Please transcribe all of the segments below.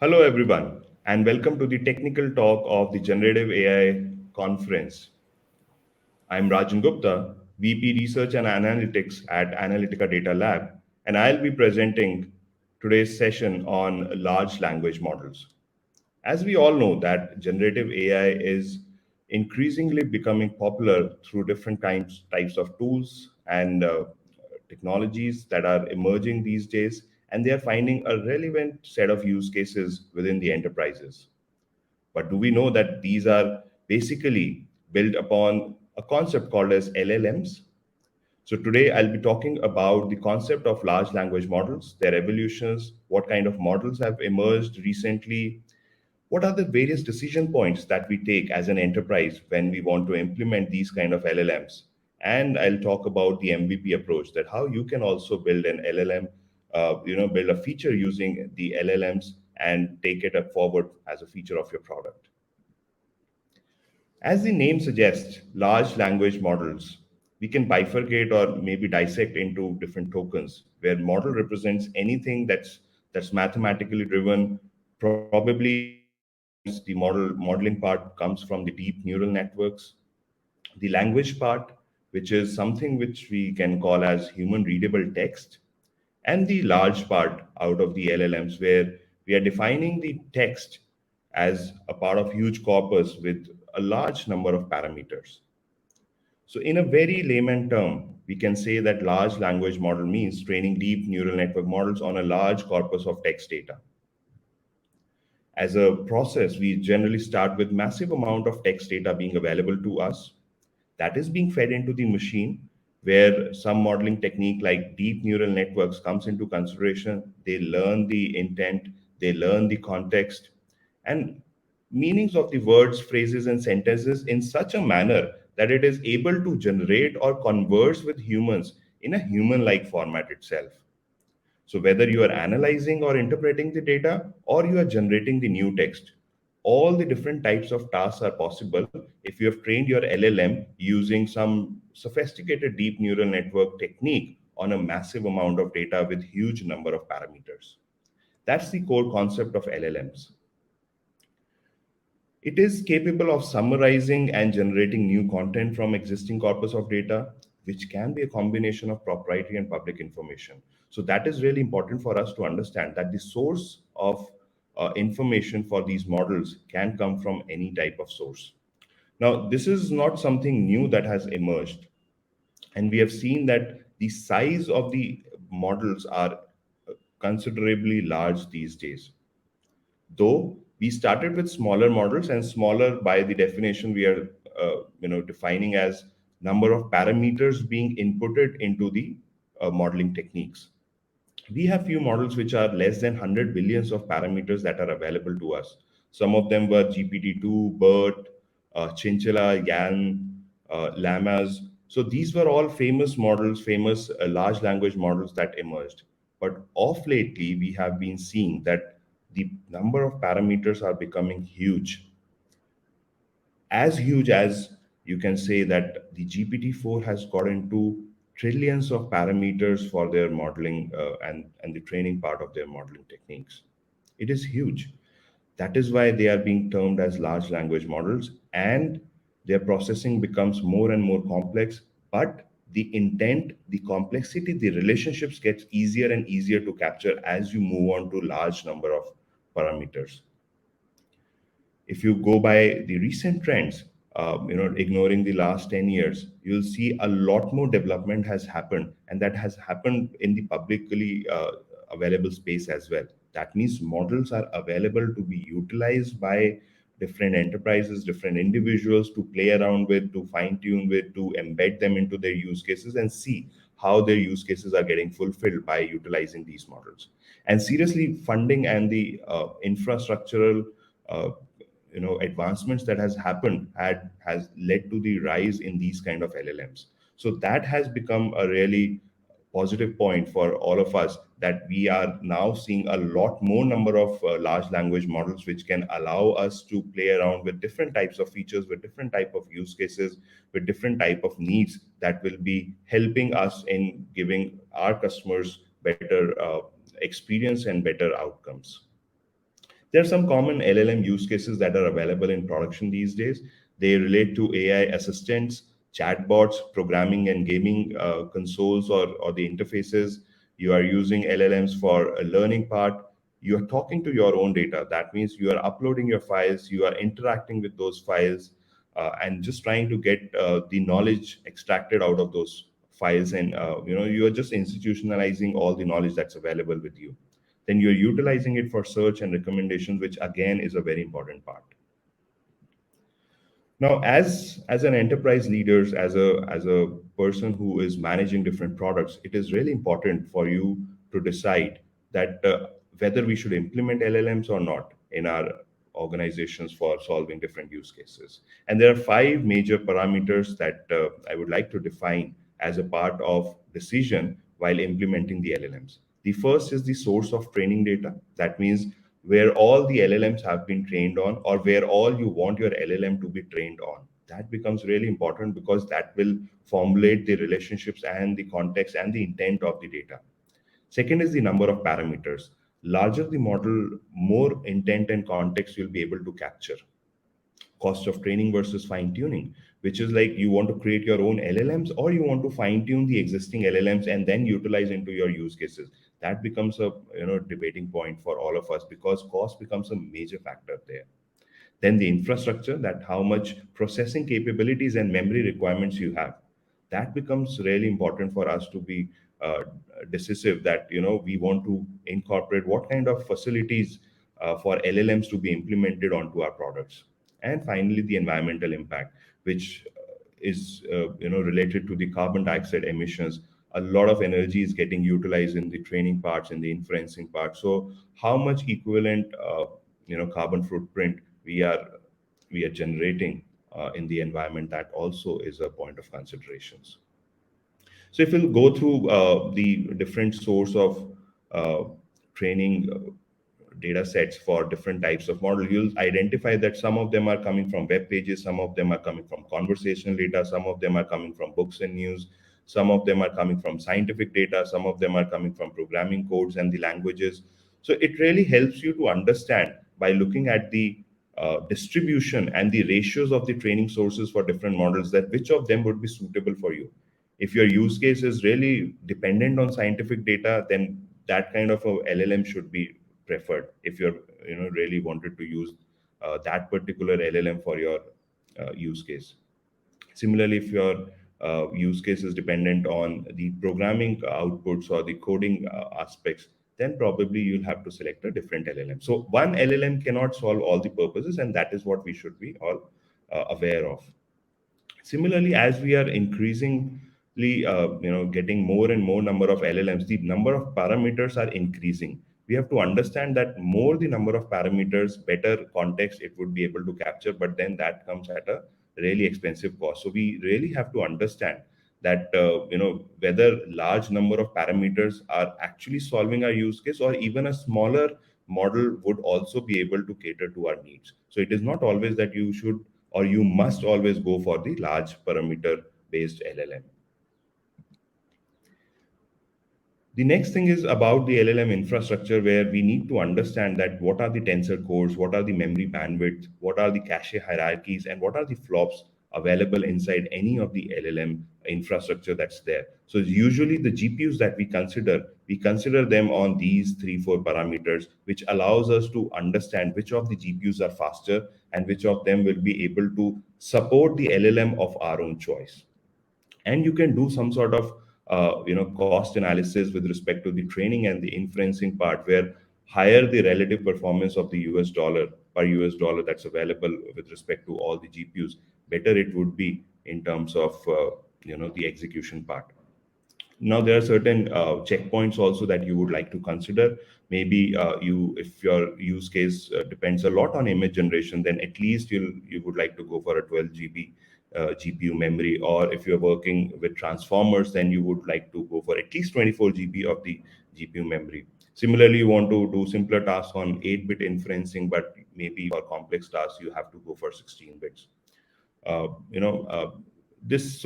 Hello, everyone, and welcome to the technical talk of the Generative AI conference. I'm Rajan Gupta, VP Research and Analytics at Analyttica Datalab, and I'll be presenting today's session on large language models. As we all know that generative AI is increasingly becoming popular through different types of tools and technologies that are emerging these days, and they are finding a relevant set of use cases within the enterprises. But do we know that these are basically built upon a concept called as LLMs? So today I'll be talking about the concept of large language models, their evolutions, what kind of models have emerged recently, what are the various decision points that we take as an enterprise when we want to implement these kind of LLMs? And I'll talk about the MVP approach, that how you can also build an LLM, build a feature using the LLMs and take it up forward as a feature of your product. As the name suggests, large language models, we can bifurcate or maybe dissect into different tokens, where model represents anything that's mathematically driven. Probably sometimes the modeling part comes from the deep neural networks. The language part, which is something which we can call as human readable text, and the large part out of the LLMs, where we are defining the text as a part of huge corpus with a large number of parameters. So, in a very layman term, we can say that large language model means training deep neural network models on a large corpus of text data. As a process, we generally start with massive amount of text data being available to us that is being fed into the machine, where some modeling technique like deep neural networks comes into consideration. They learn the intent, they learn the context and meanings of the words, phrases, and sentences in such a manner that it is able to generate or converse with humans in a human like format itself. So, whether you are analyzing or interpreting the data or you are generating the new text, all the different types of tasks are possible if you have trained your LLM using some sophisticated deep neural network technique on a massive amount of data with huge number of parameters. That's the core concept of LLMs. It is capable of summarizing and generating new content from existing corpus of data, which can be a combination of proprietary and public information. So that is really important for us to understand that the source of information for these models can come from any type of source. Now, this is not something new that has emerged, and we have seen that the size of the models are considerably large these days. Though we started with smaller models, and smaller by the definition we are defining as number of parameters being inputted into the modeling techniques. We have few models which are less than 100 billions of parameters that are available to us. Some of them were GPT-2, BERT, Chinchilla, Yan, Llamas. So these were all famous models, famous large language models that emerged. But of lately, we have been seeing that the number of parameters are becoming as huge as you can say that the GPT-4 has got into trillions of parameters for their modeling and the training part of their modeling techniques. It is huge. That is why they are being termed as large language models, and their processing becomes more and more complex. But the intent, the complexity, the relationships gets easier and easier to capture as you move on to large number of parameters. If you go by the recent trends, ignoring the last 10 years, you'll see a lot more development has happened, and that has happened in the publicly available space as well. That means models are available to be utilized by different enterprises, different individuals to play around with, to fine tune with, to embed them into their use cases and see how their use cases are getting fulfilled by utilizing these models. And seriously, funding and the infrastructural uh, advancements that has happened has led to the rise in these kind of LLMs. So that has become a really positive point for all of us, that we are now seeing a lot more number of large language models which can allow us to play around with different types of features, with different type of use cases, with different type of needs that will be helping us in giving our customers better experience and better outcomes. There are some common LLM use cases that are available in production these days. They relate to AI assistants, chatbots, programming and gaming consoles or the interfaces. You are using LLMs for a learning part. You are talking to your own data. That means you are uploading your files, you are interacting with those files, and just trying to get the knowledge extracted out of those files. And you are just institutionalizing all the knowledge that's available with you. Then you're utilizing it for search and recommendations, which again is a very important part. Now, as an enterprise leaders, as a person who is managing different products, it is really important for you to decide that whether we should implement LLMs or not in our organizations for solving different use cases. And there are five major parameters that I would like to define as a part of decision while implementing the LLMs. The first is the source of training data. That means where all the LLMs have been trained on, or where all you want your LLM to be trained on. That becomes really important because that will formulate the relationships and the context and the intent of the data. Second is the number of parameters. Larger the model, more intent and context you'll be able to capture. Cost of training versus fine tuning, which is like you want to create your own LLMs or you want to fine tune the existing LLMs and then utilize into your use cases. That becomes a debating point for all of us because cost becomes a major factor there. Then the infrastructure, that how much processing capabilities and memory requirements you have, that becomes really important for us to be uh, decisive that we want to incorporate what kind of facilities for LLMs to be implemented onto our products. And finally, the environmental impact, which is related to the carbon dioxide emissions. A lot of energy is getting utilized in the training parts and the inferencing part. So how much equivalent carbon footprint we are generating in the environment, that also is a point of considerations. So if we'll go through the different source of uh, training data sets for different types of model, you'll identify that some of them are coming from web pages, some of them are coming from conversational data, some of them are coming from books and news, some of them are coming from scientific data, some of them are coming from programming codes and the languages. So it really helps you to understand by looking at the distribution and the ratios of the training sources for different models, that which of them would be suitable for you. If your use case is really dependent on scientific data, then that kind of a LLM should be preferred if you're really wanted to use that particular LLM for your use case. Similarly, if your use case is dependent on the programming outputs or the coding aspects, then probably you'll have to select a different LLM. So one LLM cannot solve all the purposes, and that is what we should be all aware of. Similarly, as we are increasingly, getting more and more number of LLMs, the number of parameters are increasing. We have to understand that more the number of parameters, better context it would be able to capture, but then that comes at a really expensive cost. So we really have to understand that whether large number of parameters are actually solving our use case, or even a smaller model would also be able to cater to our needs. So it is not always that you should or you must always go for the large parameter based LLM. The next thing is about the LLM infrastructure, where we need to understand that what are the tensor cores, what are the memory bandwidth, what are the cache hierarchies, and what are the flops available inside any of the LLM infrastructure that's there. So usually the GPUs that we consider them on these three, four parameters, which allows us to understand which of the GPUs are faster and which of them will be able to support the LLM of our own choice. And you can do some sort of cost analysis with respect to the training and the inferencing part, where higher the relative performance of the US dollar per US dollar that's available with respect to all the GPUs, better it would be in terms of the execution part. Now there are certain checkpoints also that you would like to consider. Maybe if your use case depends a lot on image generation, then at least you would like to go for a 12 GB GPU memory. Or if you're working with transformers, then you would like to go for at least 24 GB of the GPU memory. Similarly, you want to do simpler tasks on 8-bit inferencing, but maybe for complex tasks you have to go for 16 bits. uh, you know uh, this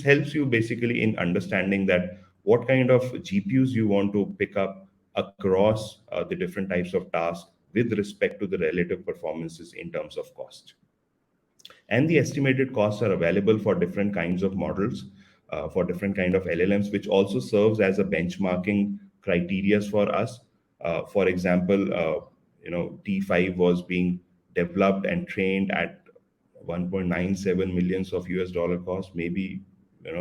helps you basically in understanding that what kind of GPUs you want to pick up across the different types of tasks, with respect to the relative performances in terms of cost. And the estimated costs are available for different kinds of models, for different kind of LLMs, which also serves as a benchmarking criteria for us. For example, T5 was being developed and trained at 1.97 millions of US dollar cost. Maybe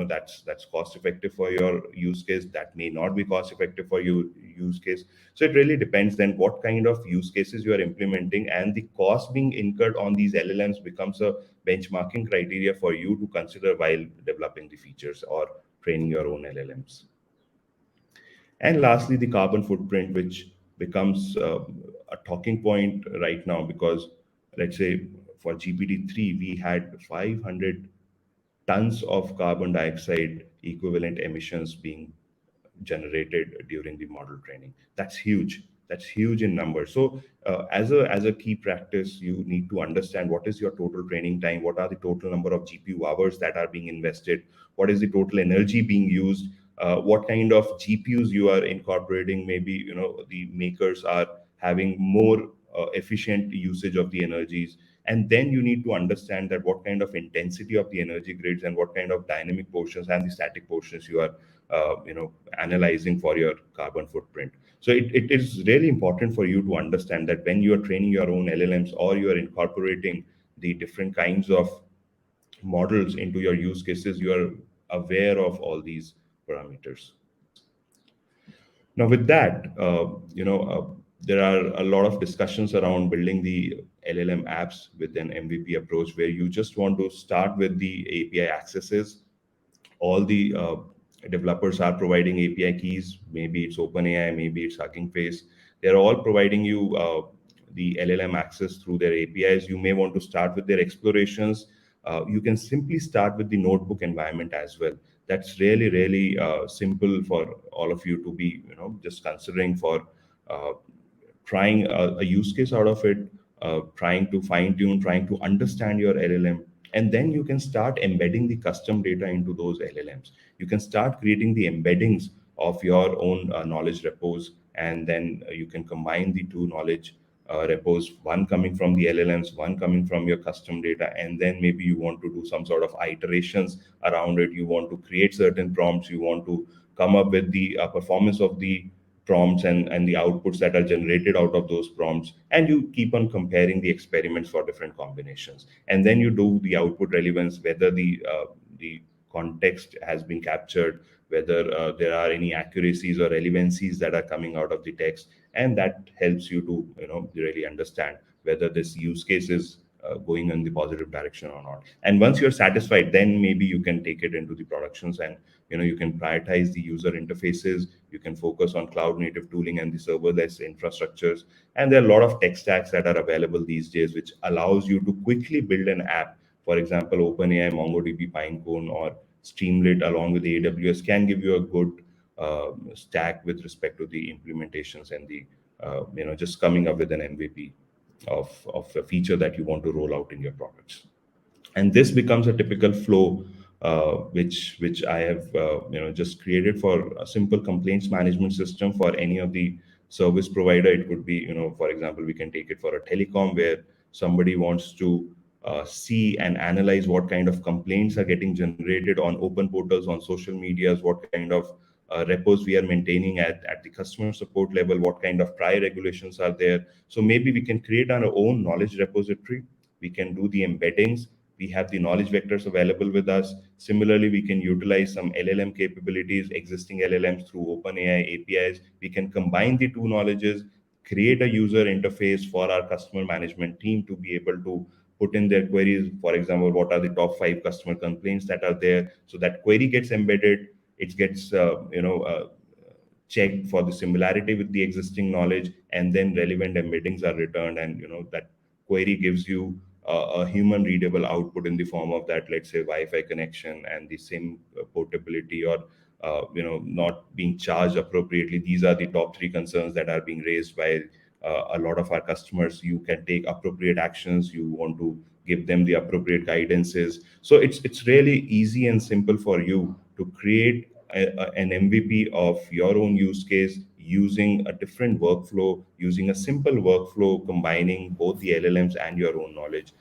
that's cost effective for your use case. That may not be cost effective for your use case. So it really depends then what kind of use cases you are implementing, and the cost being incurred on these LLMs becomes a benchmarking criteria for you to consider while developing the features or training your own LLMs. And lastly, the carbon footprint, which becomes a talking point right now, because let's say for GPT-3, we had 500 tons of carbon dioxide equivalent emissions being generated during the model training. That's huge. That's huge in numbers. So as a key practice, you need to understand what is your total training time, what are the total number of GPU hours that are being invested, what is the total energy being used, what kind of GPUs you are incorporating. Maybe the makers are having more efficient usage of the energies, and then you need to understand that what kind of intensity of the energy grids and what kind of dynamic portions and the static portions you are analyzing for your carbon footprint. So it is really important for you to understand that when you are training your own LLMs or you are incorporating the different kinds of models into your use cases, you are aware of all these parameters. Now, with that, there are a lot of discussions around building the LLM apps with an MVP approach, where you just want to start with the API accesses. All the developers are providing API keys. Maybe it's OpenAI, maybe it's Hugging Face. They're all providing you the LLM access through their APIs. You may want to start with their explorations. You can simply start with the notebook environment as well. That's really, really simple for all of you to be, just considering for uh, trying a use case out of it, trying to fine tune, trying to understand your LLM. And then you can start embedding the custom data into those LLMs. You can start creating the embeddings of your own knowledge repos, and then you can combine the two knowledge repos, one coming from the LLMs, one coming from your custom data, and then maybe you want to do some sort of iterations around it. You want to create certain prompts, you want to come up with the performance of the prompts and the outputs that are generated out of those prompts, and you keep on comparing the experiments for different combinations, and then you do the output relevance, whether the context has been captured, whether there are any accuracies or relevancies that are coming out of the text, and that helps you to really understand whether this use case is going in the positive direction or not. And once you're satisfied, then maybe you can take it into the productions, and you can prioritize the user interfaces. You can focus on cloud native tooling and the serverless infrastructures. And there are a lot of tech stacks that are available these days, which allows you to quickly build an app. For example, OpenAI, MongoDB, Pinecone, or Streamlit along with AWS can give you a good stack with respect to the implementations and the just coming up with an MVP of a feature that you want to roll out in your products. And this becomes a typical flow, which I have just created for a simple complaints management system for any of the service provider. It could be, for example, we can take it for a telecom, where somebody wants to see and analyze what kind of complaints are getting generated on open portals, on social medias, what kind of repos we are maintaining at the customer support level, what kind of prior regulations are there. So maybe we can create our own knowledge repository. We can do the embeddings. We have the knowledge vectors available with us. Similarly, we can utilize some LLM capabilities, existing LLMs through OpenAI APIs. We can combine the two knowledges, create a user interface for our customer management team to be able to put in their queries. For example, what are the top 5 customer complaints that are there? So that query gets embedded. It gets checked for the similarity with the existing knowledge, and then relevant embeddings are returned, and that query gives you a human readable output in the form of that, let's say, Wi-Fi connection and the SIM portability, or not being charged appropriately. These are the top 3 concerns that are being raised by a lot of our customers. You can take appropriate actions. You want to give them the appropriate guidances. So it's really easy and simple for you to create an MVP of your own use case using a different workflow, using a simple workflow, combining both the LLMs and your own knowledge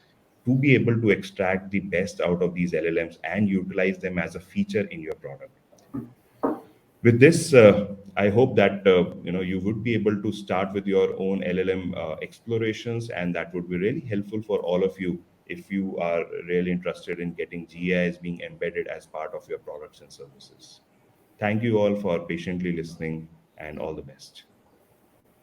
to be able to extract the best out of these LLMs and utilize them as a feature in your product. With this, I hope that you would be able to start with your own LLM explorations, and that would be really helpful for all of you if you are really interested in getting GIs being embedded as part of your products and services. Thank you all for patiently listening, and all the best.